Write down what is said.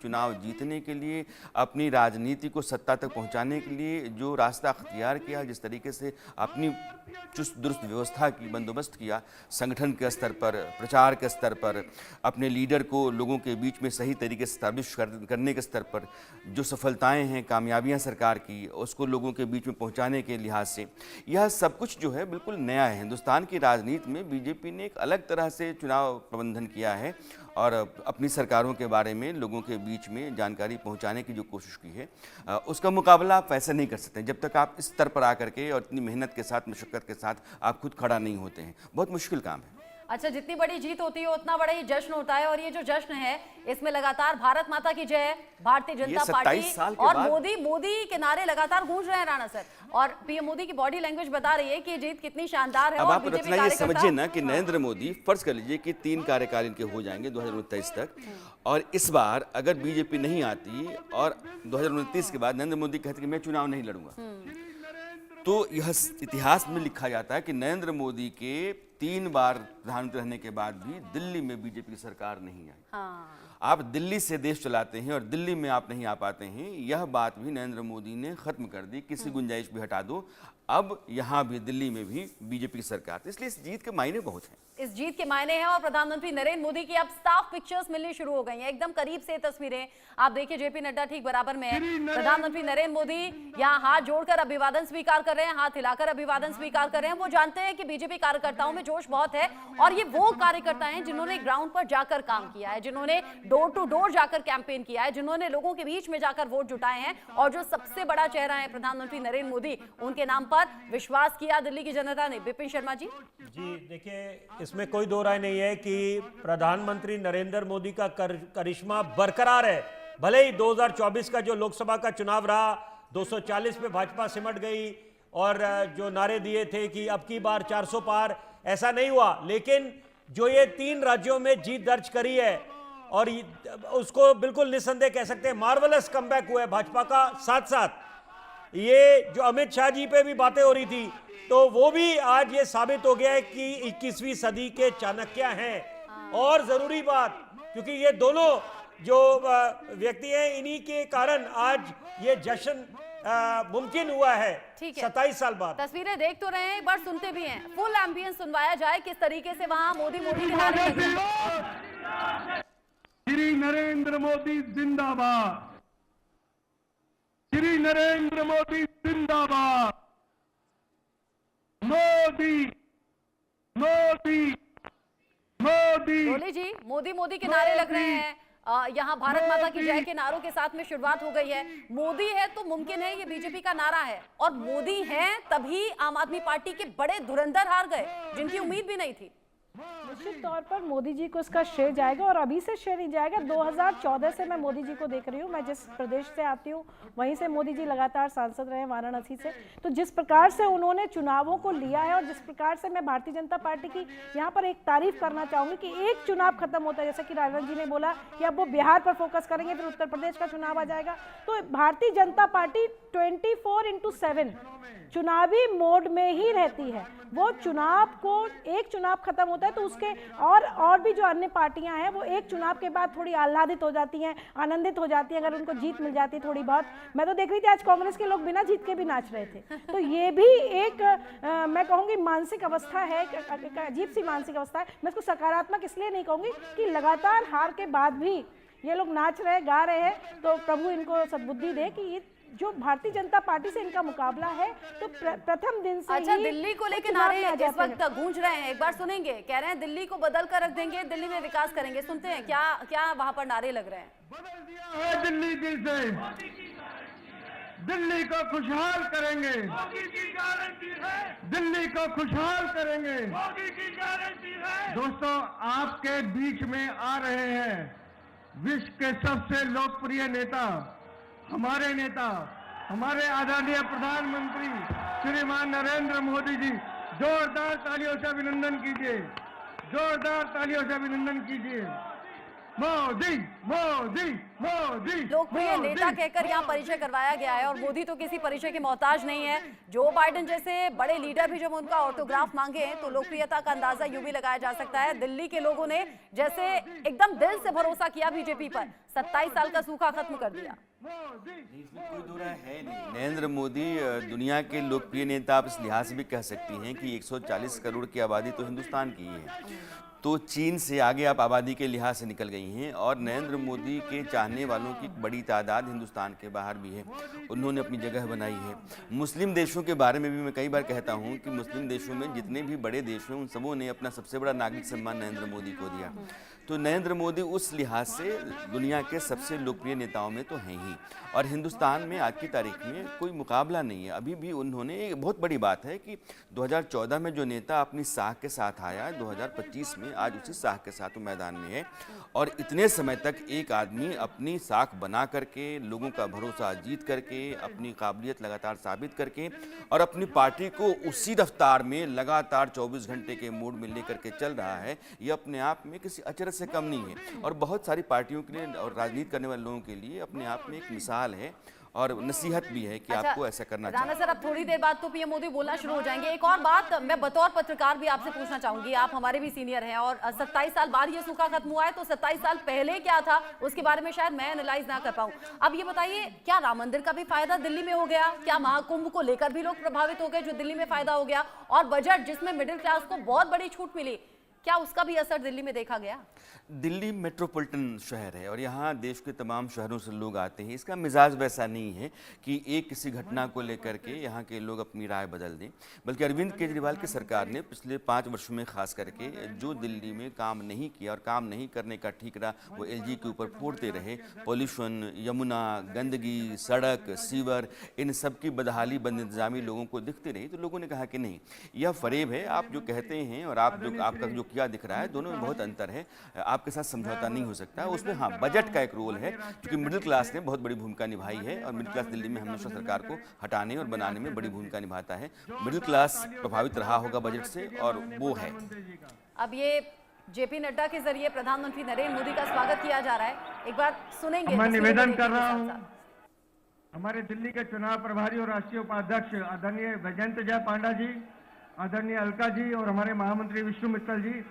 चुनाव जीतने के लिए, अपनी राजनीति को सत्ता तक पहुंचाने के लिए जो रास्ता अख्तियार किया, जिस तरीके से अपनी चुस्त दुरुस्त व्यवस्था की बंदोबस्त किया, संगठन के स्तर पर, प्रचार के स्तर पर, अपने लीडर को लोगों के बीच में सही तरीके से स्टैब्लिश करने के स्तर पर जो सफलताएं हैं, कामयाबियां सरकार की, उसको लोगों के बीच में पहुंचाने के लिहाज से, यह सब कुछ जो है बिल्कुल नया है। हिंदुस्तान की राजनीति में बीजेपी ने एक अलग तरह से चुनाव प्रबंधन किया है और अपनी सरकारों के बारे में लोगों के बीच में जानकारी पहुंचाने की जो कोशिश की है, उसका मुकाबला आप वैसे नहीं कर सकते जब तक आप इस स्तर पर आकर के और इतनी मेहनत के साथ, मशक्कत के साथ आप खुद खड़ा नहीं होते हैं। बहुत मुश्किल काम है। अच्छा, जितनी बड़ी जीत होती है उतना बड़ा ही जश्न होता है, और ये जो जश्न है इसमें लगातार भारत माता की जय, भारतीय जनता पार्टी और मोदी के नारे लगातार गूंज रहे हैं राणा सर। और पीएम मोदी की बॉडी लैंग्वेज बता रही है कि जीत कितनी शानदार है। अब आप रचना ये समझिए ना कि नरेंद्र मोदी, फर्ज कर लीजिए कि 3 कार्यकाल इनके हो जाएंगे 2029 तक, और इस बार अगर बीजेपी नहीं आती और 2029 के बाद नरेंद्र मोदी कहते कि मैं चुनाव नहीं लड़ूंगा, तो यह इतिहास में लिखा जाता है कि नरेंद्र मोदी के 3 बार प्रधानमंत्री रहने के बाद भी दिल्ली में बीजेपी की सरकार नहीं आई। हाँ। आप दिल्ली से देश चलाते हैं और दिल्ली में आप नहीं आ पाते हैं, यह बात भी नरेंद्र मोदी ने खत्म कर दी। किसी गुंजाइश भी हटा दो, अब यहाँ भी दिल्ली में भी बीजेपी की सरकार, इसलिए इस जीत के मायने बहुत हैं। इस जीत के मायने हैं, और प्रधानमंत्री नरेंद्र मोदी की अब साफ पिक्चर्स मिलनी शुरू हो गई हैं, एकदम करीब से तस्वीरें। आप देखिए, जेपी नड्डा ठीक बराबर में है, प्रधानमंत्री नरेंद्र मोदी यहाँ हाथ जोड़कर अभिवादन स्वीकार कर रहे हैं, हाथ हिलाकर अभिवादन स्वीकार कर रहे हैं। वो जानते हैं कि बीजेपी कार्यकर्ताओं में जोश बहुत है, और ये वो कार्यकर्ता हैं जिन्होंने ग्राउंड पर जाकर काम किया है, जिन्होंने डोर टू डोर जाकर कैंपेन किया है, जिन्होंने लोगों के बीच में जाकर वोट जुटाए हैं, और जो सबसे बड़ा चेहरा है प्रधानमंत्री नरेंद्र मोदी, उनके नाम पर विश्वास किया दिल्ली की जनता ने। विपिन शर्मा जी। देखिए, इसमें कोई दो राय नहीं है कि प्रधानमंत्री नरेंद्र मोदी का करिश्मा बरकरार है। भले ही 2024 का जो लोकसभा का चुनाव रहा, 240 पे भाजपा सिमट गई, और जो नारे दिए थे कि अब की बार 400 पार, ऐसा नहीं हुआ, लेकिन जो ये 3 राज्यों में जीत दर्ज करी है, और उसको बिल्कुल निस्संदेह कह सकते हैं मार्वलस कमबैक हुआ है भाजपा का। साथ साथ ये जो अमित शाह जी पे भी बातें हो रही थी, तो वो भी आज ये साबित हो गया है कि 21वीं सदी के चाणक्य हैं। और जरूरी बात, क्योंकि ये दोनों जो व्यक्ति हैं, इन्हीं के कारण आज ये जश्न मुमकिन हुआ है 27 साल बाद। तस्वीरें देख तो रहे हैं, एक बार सुनते भी हैं। फुल एम्बियंस सुनवाया जाए किस तरीके से वहां मोदी के नारे लगे। श्री नरेंद्र मोदी जिंदाबाद, श्री नरेंद्र मोदी जिंदाबाद, मोदी मोदी मोदी। बोले जी, मोदी के नारे लग रहे हैं। यहाँ भारत माता की जय के नारों के साथ में शुरुआत हो गई है। मोदी है तो मुमकिन है, ये बीजेपी का नारा है, और मोदी है तभी आम आदमी पार्टी के बड़े धुरंधर हार गए, जिनकी उम्मीद भी नहीं थी। निश्चित तौर पर मोदी जी को इसका श्रेय जाएगा, और अभी से श्रेय नहीं जाएगा। 2014 से मैं मोदी जी को देख रही हूँ। मैं जिस प्रदेश से आती हूँ वहीं से मोदी जी लगातार सांसद रहे, वाराणसी से। तो जिस प्रकार से उन्होंने चुनावों को लिया है, और जिस प्रकार से मैं भारतीय जनता पार्टी की यहाँ पर एक तारीफ करना चाहूंगी कि एक चुनाव खत्म होता है, जैसे कि राजन जी ने बोला कि अब वो बिहार पर फोकस करेंगे, फिर उत्तर प्रदेश का चुनाव आ जाएगा। तो भारतीय जनता पार्टी 24/7 चुनावी मोड में ही रहती है। वो चुनाव को, एक चुनाव खत्म होता है तो उसके और भी जो अन्य पार्टियां हैं, वो एक चुनाव के बाद थोड़ी आह्लादित हो जाती हैं, आनंदित हो जाती हैं अगर उनको जीत मिल जाती है थोड़ी बहुत। मैं तो देख रही थी आज कांग्रेस के लोग बिना जीत के भी नाच रहे थे। तो ये भी एक मैं कहूँगी मानसिक अवस्था है, अजीब सी मानसिक अवस्था है। मैं इसको सकारात्मक इसलिए नहीं कहूँगी कि लगातार हार के बाद भी ये लोग नाच रहे, गा रहे हैं। तो प्रभु इनको सद्बुद्धि दे कि जो भारतीय जनता पार्टी से इनका मुकाबला है, तो प्रथम दिन से अच्छा, दिल्ली को लेकर नारे इस वक्त गूंज रहे हैं, एक बार सुनेंगे। कह रहे हैं दिल्ली को बदल कर रख देंगे, दिल्ली में विकास करेंगे। सुनते हैं क्या वहां पर नारे लग रहे हैं। बदल दिया है दिल्ली दिल से, दिल्ली को खुशहाल करेंगे, मोदी की गारंटी है, दिल्ली को खुशहाल करेंगे, मोदी की गारंटी है। दोस्तों, आपके बीच में आ रहे हैं विश्व के सबसे लोकप्रिय नेता, हमारे नेता, हमारे आदरणीय प्रधानमंत्री श्रीमान नरेंद्र मोदी जी। जोरदार तालियों से अभिनंदन कीजिए, जोरदार तालियों से अभिनंदन कीजिए। मोदी मोदी मोदी। लोकप्रिय नेता कहकर यहाँ परिचय करवाया गया है और मोदी तो किसी परिचय के मोहताज नहीं है। जो बाइडेन जैसे बड़े लीडर भी जब उनका ऑटोग्राफ मांगे तो लोकप्रियता का अंदाजा यूं भी लगाया जा सकता है। दिल्ली के लोगों ने जैसे एकदम दिल से भरोसा किया बीजेपी पर, 27 साल का सूखा खत्म कर दिया। इसमें कोई दो राय है नहीं। नरेंद्र मोदी दुनिया के लोकप्रिय नेता आप इस लिहाज से भी कह सकती हैं कि 140 करोड़ की आबादी तो हिंदुस्तान की ही है, तो चीन से आगे आप आबादी के लिहाज से निकल गई हैं। और नरेंद्र मोदी के चाहने वालों की बड़ी तादाद हिंदुस्तान के बाहर भी है, उन्होंने अपनी जगह बनाई है। मुस्लिम देशों के बारे में भी मैं कई बार कहता हूं कि मुस्लिम देशों में जितने भी बड़े देश हैं उन सबों ने अपना सबसे बड़ा नागरिक सम्मान नरेंद्र मोदी को दिया। तो नरेंद्र मोदी उस लिहाज से दुनिया के सबसे लोकप्रिय नेताओं में तो हैं ही। और हिंदुस्तान में आज की तारीख में कोई मुकाबला नहीं है। अभी भी उन्होंने, एक बहुत बड़ी बात है कि 2014 में जो नेता अपनी साख के साथ आया, 2025 में आज उसी साख के साथ वो मैदान में है। और इतने समय तक एक आदमी अपनी साख बना करके, लोगों का भरोसा जीत करके, अपनी काबिलियत लगातार साबित करके और अपनी पार्टी को उसी रफ्तार में लगातार 24 घंटे के मोड में लेकर के चल रहा है, ये अपने आप में किसी अचरज से कम नहीं है। और बहुत सारी पार्टियों के लिए और राजनीति करने वाले लोगों के लिए अपने आप में एक मिसाल है और नसीहत भी है कि आपको ऐसा करना राणा चाहिए। सर, अब थोड़ी देर बाद तो पीएम मोदी बोलना शुरू हो जाएंगे। एक और बात मैं बतौर पत्रकार भी आपसे पूछना चाहूंगी, आप हमारे भी सीनियर हैं और 27 साल बाद ये सूखा खत्म हुआ है, तो 27 साल पहले क्या था उसके बारे में शायद मैं एनालाइज ना कर पाऊं। अब ये बताइए, क्या राम मंदिर का भी फायदा दिल्ली में हो गया? क्या महाकुंभ को लेकर भी लोग प्रभावित हो गए जो दिल्ली में फायदा हो गया? और बजट जिसमें मिडिल क्लास को बहुत बड़ी छूट मिली, क्या उसका भी असर दिल्ली में देखा गया? दिल्ली मेट्रोपॉलिटन शहर है और यहाँ देश के तमाम शहरों से लोग आते हैं। इसका मिजाज वैसा नहीं है कि एक किसी घटना को लेकर के यहाँ के लोग अपनी राय बदल दें, बल्कि अरविंद केजरीवाल की सरकार ने पिछले 5 वर्षों में खास करके जो दिल्ली में काम नहीं किया और काम नहीं करने का ठीकरा वो एलजी के ऊपर फोड़ते रहे, पॉल्यूशन, यमुना, गंदगी, सड़क, सीवर, इन सब की बदहाली, बद इंतजामी लोगों को दिखती रही, तो लोगों ने कहा कि नहीं, यह फरेब है। आप जो कहते हैं और आप जो आपका जो किया दिख रहा है, दोनों में बहुत अंतर है, आपके साथ समझौता नहीं हो सकता। उसमें हाँ, बजट का एक रोल है क्योंकि मिडिल क्लास ने बहुत बड़ी भूमिका निभाई है और मिडिल क्लास दिल्ली में हमेशा सरकार को हटाने और बनाने में बड़ी भूमिका निभाता है। मिडिल क्लास प्रभावित रहा होगा बजट से और वो है। अब ये जेपी नड्डा के जरिए प्रधानमंत्री नरेंद्र मोदी का स्वागत किया जा रहा है, एक बार सुनेंगे। मैं निवेदन कर रहा हूं हमारे दिल्ली के चुनाव प्रभारी और राष्ट्रीय उपाध्यक्ष आदरणीय वैजयंत जय पांडा जी, आदरणीय अलका जी और हमारे महामंत्री विष्णु मित्तल जी,